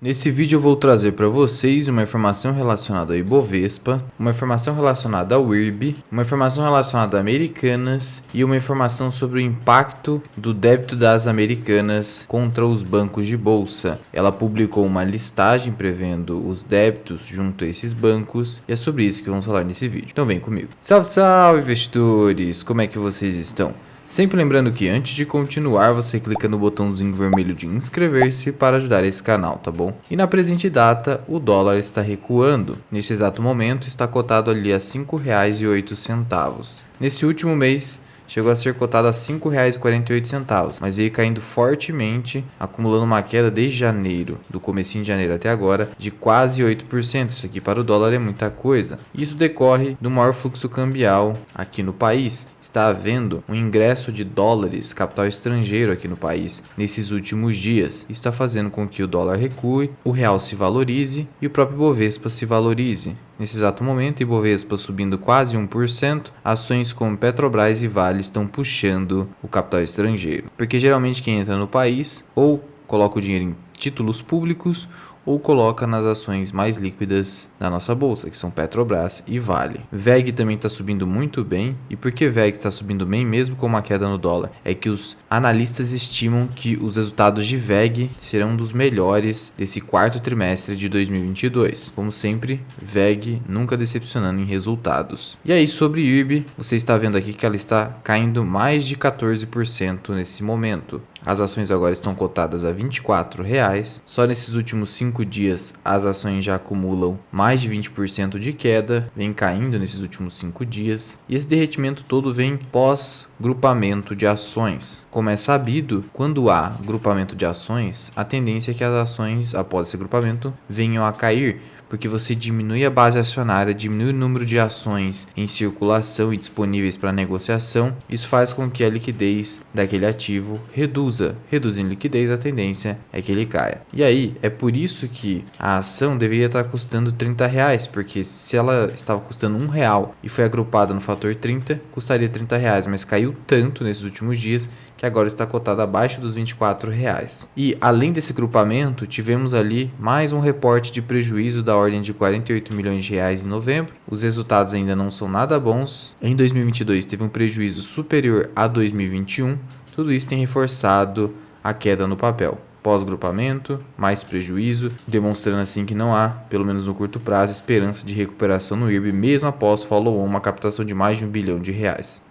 Nesse vídeo eu vou trazer para vocês uma informação relacionada ao Ibovespa, uma informação relacionada ao IRB, uma informação relacionada a Americanas e uma informação sobre o impacto do débito das Americanas contra os bancos de bolsa. Ela publicou uma listagem prevendo os débitos junto a esses bancos e é sobre isso que vamos falar nesse vídeo. Então vem comigo. Salve, salve investidores! Como é que vocês estão? Sempre lembrando que antes de continuar, você clica no botãozinho vermelho de inscrever-se para ajudar esse canal, tá bom? E na presente data, o dólar está recuando. Nesse exato momento, está cotado ali a R$ 5,08. Nesse último mês, chegou a ser cotado a R$ 5,48, mas veio caindo fortemente, acumulando uma queda desde janeiro, do comecinho de janeiro até agora, de quase 8%. Isso aqui para o dólar é muita coisa. Isso decorre do maior fluxo cambial aqui no país. Está havendo um ingresso de dólares, capital estrangeiro aqui no país, nesses últimos dias. Isso está fazendo com que o dólar recue, o real se valorize e o próprio Ibovespa se valorize. Nesse exato momento, Ibovespa subindo quase 1%, ações como Petrobras e Vale estão puxando o capital estrangeiro. Porque geralmente quem entra no país ou coloca o dinheiro em títulos públicos ou coloca nas ações mais líquidas da nossa bolsa, que são Petrobras e Vale. VEG também está subindo muito bem. E por que VEG está subindo bem mesmo com uma queda no dólar? É que os analistas estimam que os resultados de VEG serão dos melhores desse quarto trimestre de 2022. Como sempre, VEG nunca decepcionando em resultados. E aí sobre IRB, você está vendo aqui que ela está caindo mais de 14% nesse momento. As ações agora estão cotadas a R$ 24,00. Só nesses últimos 5 dias as ações já acumulam mais de 20% de queda, vem caindo nesses últimos 5 dias. E esse derretimento todo vem pós-grupamento de ações. Como é sabido, quando há grupamento de ações, a tendência é que as ações após esse grupamento venham a cair, porque você diminui a base acionária, diminui o número de ações em circulação e disponíveis para negociação. Isso faz com que a liquidez daquele ativo reduza. Reduzindo liquidez, a tendência é que ele caia. E aí, é por isso que a ação deveria estar custando R$30, porque se ela estava custando R$1 e foi agrupada no fator 30, custaria R$30, mas caiu tanto nesses últimos dias que agora está cotada abaixo dos R$24. E além desse grupamento, tivemos ali mais um reporte de prejuízo da ordem de R$48 milhões em novembro. Os resultados ainda não são nada bons. Em 2022 teve um prejuízo superior a 2021. Tudo isso tem reforçado a queda no papel. Pós-grupamento, mais prejuízo, demonstrando assim que não há, pelo menos no curto prazo, esperança de recuperação no IRB, mesmo após follow-on, uma captação de mais de R$1 bilhão.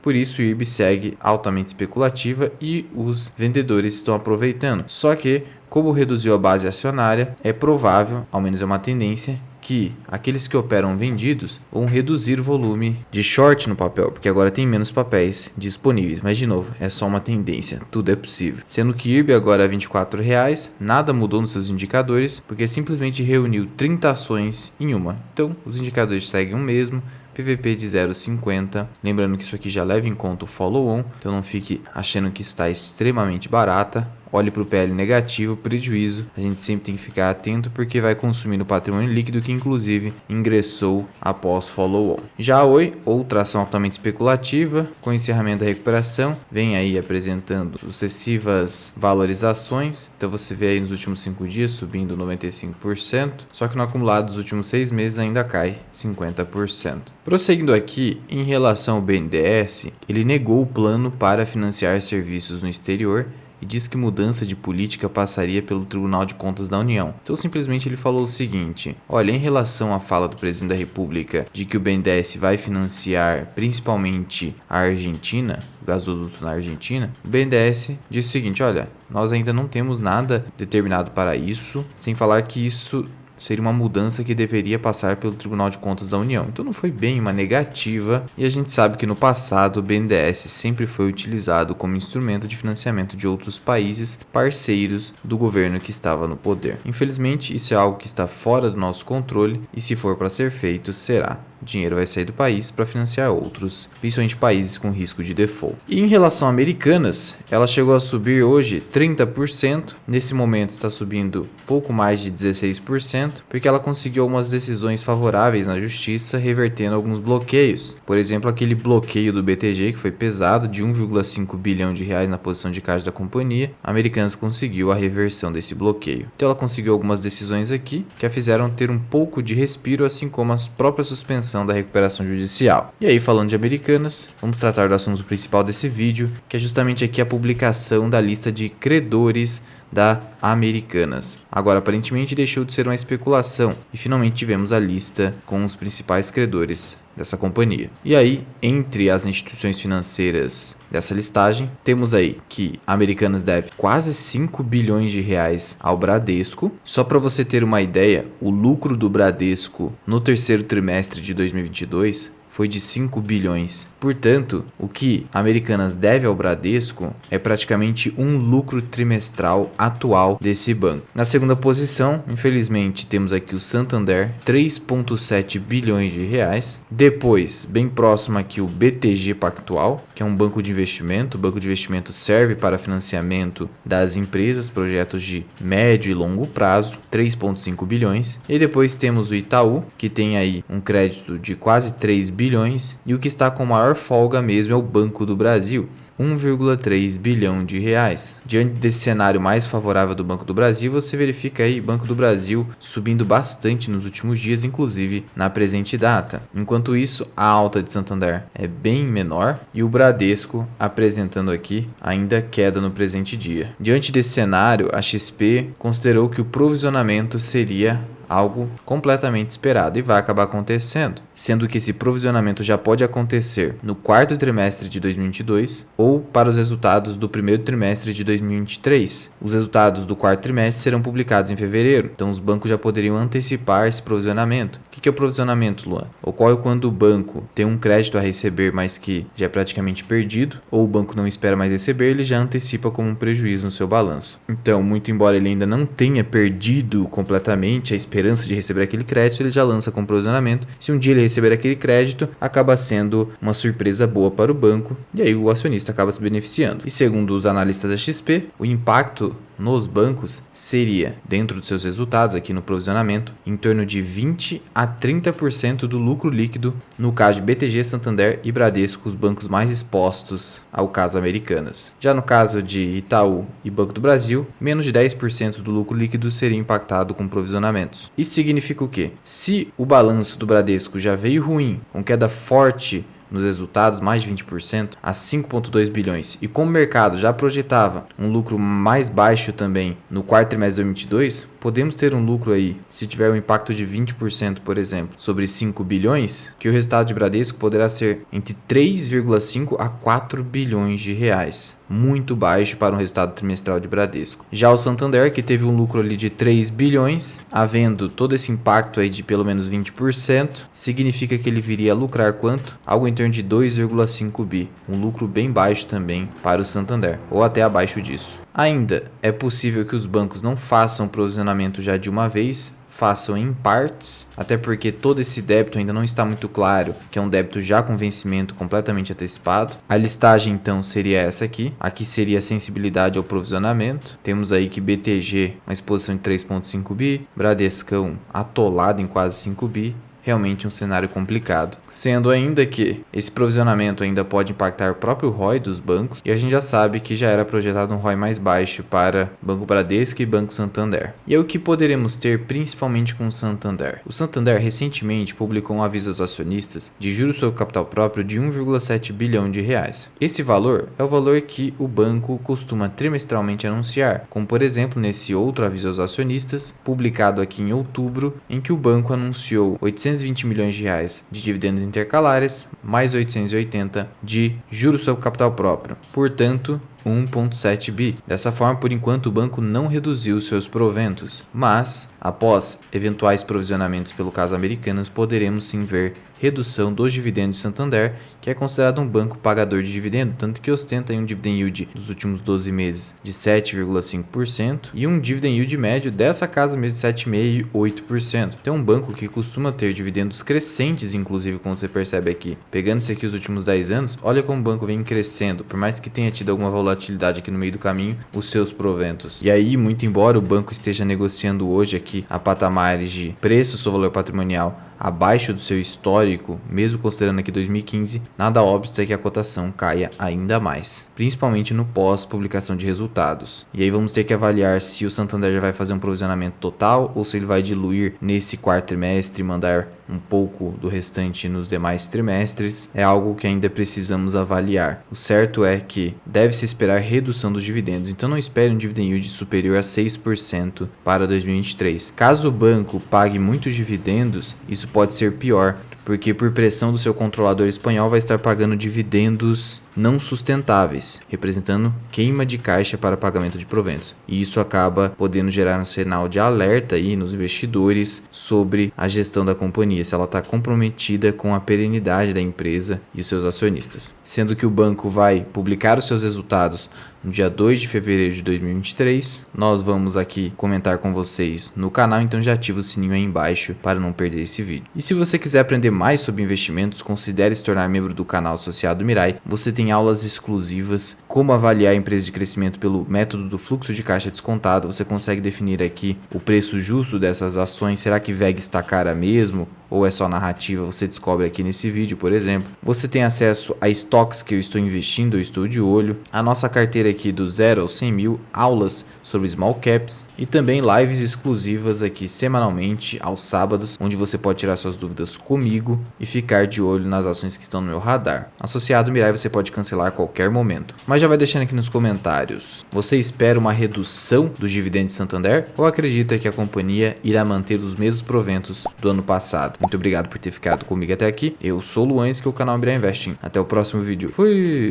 Por isso o IRB segue altamente especulativa e os vendedores estão aproveitando. Só que, como reduziu a base acionária, é provável, ao menos é uma tendência, que aqueles que operam vendidos vão reduzir o volume de short no papel, porque agora tem menos papéis disponíveis. Mas de novo, é só uma tendência, tudo é possível. Sendo que IRB agora é R$24,00, nada mudou nos seus indicadores, porque simplesmente reuniu 30 ações em uma. Então, os indicadores seguem o mesmo. PVP de 0,50. Lembrando que isso aqui já leva em conta o follow-on, então não fique achando que está extremamente barata. Olhe para o PL negativo, prejuízo. A gente sempre tem que ficar atento porque vai consumindo patrimônio líquido que inclusive ingressou após follow-on. Já a Oi, outra ação altamente especulativa, com encerramento da recuperação, vem aí apresentando sucessivas valorizações. Então você vê aí nos últimos 5 dias subindo 95%, só que no acumulado dos últimos 6 meses ainda cai 50%. Prosseguindo aqui, em relação ao BNDES, ele negou o plano para financiar serviços no exterior e diz que mudança de política passaria pelo Tribunal de Contas da União. Então simplesmente ele falou o seguinte: olha, em relação à fala do presidente da República de que o BNDES vai financiar principalmente a Argentina, o gasoduto na Argentina, o BNDES disse o seguinte: olha, nós ainda não temos nada determinado para isso, sem falar que isso seria uma mudança que deveria passar pelo Tribunal de Contas da União. Então não foi bem uma negativa, e a gente sabe que no passado o BNDES sempre foi utilizado como instrumento de financiamento de outros países parceiros do governo que estava no poder. Infelizmente, isso é algo que está fora do nosso controle e se for para ser feito, será. o dinheiro vai sair do país para financiar outros, principalmente países com risco de default. E em relação a Americanas, ela chegou a subir hoje 30%, nesse momento está subindo pouco mais de 16%, porque ela conseguiu algumas decisões favoráveis na justiça, revertendo alguns bloqueios. Por exemplo, aquele bloqueio do BTG, que foi pesado, de 1,5 bilhão de reais na posição de caixa da companhia, a Americanas conseguiu a reversão desse bloqueio. Então ela conseguiu algumas decisões aqui, que a fizeram ter um pouco de respiro, assim como a própria suspensão da recuperação judicial. E aí, falando de Americanas, vamos tratar do assunto principal desse vídeo, que é justamente aqui a publicação da lista de credores da Americanas. Agora, aparentemente deixou de ser uma especulação e finalmente tivemos a lista com os principais credores dessa companhia. E aí, entre as instituições financeiras dessa listagem, temos aí que a Americanas deve quase 5 bilhões de reais ao Bradesco. Só para você ter uma ideia, o lucro do Bradesco no terceiro trimestre de 2022 foi de 5 bilhões. Portanto, o que a Americanas deve ao Bradesco é praticamente um lucro trimestral atual desse banco. Na segunda posição, infelizmente, temos aqui o Santander, 3,7 bilhões de reais. Depois, bem próximo aqui, o BTG Pactual, que é um banco de investimento. O banco de investimento serve para financiamento das empresas, projetos de médio e longo prazo, 3,5 bilhões. E depois temos o Itaú, que tem aí um crédito de quase 3 bilhões, e o que está com maior folga mesmo é o Banco do Brasil, 1,3 bilhão de reais. Diante desse cenário mais favorável do Banco do Brasil, você verifica aí Banco do Brasil subindo bastante nos últimos dias, inclusive na presente data. Enquanto isso, a alta de Santander é bem menor e o Bradesco apresentando aqui ainda queda no presente dia. Diante desse cenário, a XP considerou que o provisionamento seria algo completamente esperado e vai acabar acontecendo, sendo que esse provisionamento já pode acontecer no quarto trimestre de 2022 ou para os resultados do primeiro trimestre de 2023. Os resultados do quarto trimestre serão publicados em fevereiro, então os bancos já poderiam antecipar esse provisionamento. O que é o provisionamento, Luan? Ocorre quando o banco tem um crédito a receber, mas que já é praticamente perdido, ou o banco não espera mais receber, ele já antecipa como um prejuízo no seu balanço. Então, muito embora ele ainda não tenha perdido completamente a esperança de receber aquele crédito, ele já lança com provisionamento. Se um dia ele receber aquele crédito, acaba sendo uma surpresa boa para o banco e aí o acionista acaba se beneficiando. E segundo os analistas da XP, o impacto nos bancos seria, dentro dos seus resultados aqui no provisionamento, em torno de 20 a 30% do lucro líquido no caso de BTG, Santander e Bradesco, os bancos mais expostos ao caso Americanas. Já no caso de Itaú e Banco do Brasil, menos de 10% do lucro líquido seria impactado com provisionamentos. Isso significa o quê? Se o balanço do Bradesco já veio ruim, com queda forte nos resultados, mais de 20%, a 5,2 bilhões. E como o mercado já projetava um lucro mais baixo também no quarto trimestre de 2022, podemos ter um lucro aí, se tiver um impacto de 20%, por exemplo, sobre 5 bilhões, que o resultado de Bradesco poderá ser entre 3,5 a 4 bilhões de reais. Muito baixo para um resultado trimestral de Bradesco. Já o Santander, que teve um lucro ali de 3 bilhões, havendo todo esse impacto aí de pelo menos 20%, significa que ele viria a lucrar quanto? Algo em torno de 2,5 bi. Um lucro bem baixo também para o Santander, ou até abaixo disso. Ainda é possível que os bancos não façam provisionamento já de uma vez, façam em partes, até porque todo esse débito ainda não está muito claro, que é um débito já com vencimento completamente antecipado. A listagem então seria essa aqui. Aqui seria a sensibilidade ao provisionamento. Temos aí que BTG, uma exposição de 3,5 bi, Bradescão atolado em quase 5 bi. Realmente um cenário complicado, sendo ainda que esse provisionamento ainda pode impactar o próprio ROI dos bancos, e a gente já sabe que já era projetado um ROI mais baixo para Banco Bradesco e Banco Santander. E é o que poderemos ter principalmente com o Santander. O Santander recentemente publicou um aviso aos acionistas de juros sobre capital próprio de 1,7 bilhão de reais. Esse valor é o valor que o banco costuma trimestralmente anunciar, como por exemplo nesse outro aviso aos acionistas, publicado aqui em outubro, em que o banco anunciou 820 milhões de reais de dividendos intercalares, mais 880 de juros sobre capital próprio. Portanto, 1,7 bi. Dessa forma, por enquanto, o banco não reduziu seus proventos, mas após eventuais provisionamentos pelo caso Americanas, poderemos sim ver redução dos dividendos de Santander, que é considerado um banco pagador de dividendo, tanto que ostenta um dividend yield dos últimos 12 meses de 7,5% e um dividend yield médio dessa casa mesmo de 7,5% e 8%. Então é um banco que costuma ter dividendos crescentes, inclusive, como você percebe aqui. Pegando-se aqui os últimos 10 anos, olha como o banco vem crescendo, por mais que tenha tido alguma volatilidade aqui no meio do caminho, os seus proventos. E aí, muito embora o banco esteja negociando hoje aqui a patamares de preço sobre valor patrimonial abaixo do seu histórico, mesmo considerando aqui 2015, nada obsta que a cotação caia ainda mais, principalmente no pós-publicação de resultados. E aí vamos ter que avaliar se o Santander já vai fazer um provisionamento total ou se ele vai diluir nesse quarto trimestre e mandar um pouco do restante nos demais trimestres. É algo que ainda precisamos avaliar. O certo é que deve-se esperar redução dos dividendos, então não espere um dividend yield superior a 6% para 2023. Caso o banco pague muitos dividendos, isso pode ser pior, porque por pressão do seu controlador espanhol vai estar pagando dividendos não sustentáveis, representando queima de caixa para pagamento de proventos. E isso acaba podendo gerar um sinal de alerta aí nos investidores sobre a gestão da companhia, se ela está comprometida com a perenidade da empresa e os seus acionistas. Sendo que o banco vai publicar os seus resultados no dia 2 de fevereiro de 2023. Nós vamos aqui comentar com vocês no canal, então já ativa o sininho aí embaixo para não perder esse vídeo. E se você quiser aprender mais sobre investimentos, considere se tornar membro do canal associado Mirai. Você tem aulas exclusivas, como avaliar a empresa de crescimento pelo método do fluxo de caixa descontado. Você consegue definir aqui o preço justo dessas ações. Será que VEG está cara mesmo? Ou é só narrativa? Você descobre aqui nesse vídeo, por exemplo. Você tem acesso a estoques que eu estou investindo, eu estou de olho. A nossa carteira aqui do 0 aos 100 mil, aulas sobre small caps e também lives exclusivas aqui semanalmente aos sábados, onde você pode tirar suas dúvidas comigo e ficar de olho nas ações que estão no meu radar. Associado Mirai você pode cancelar a qualquer momento. Mas já vai deixando aqui nos comentários. Você espera uma redução dos dividendos de Santander ou acredita que a companhia irá manter os mesmos proventos do ano passado? Muito obrigado por ter ficado comigo até aqui. Eu sou o Luan, esse que é o canal Mirai Investing. Até o próximo vídeo. Fui!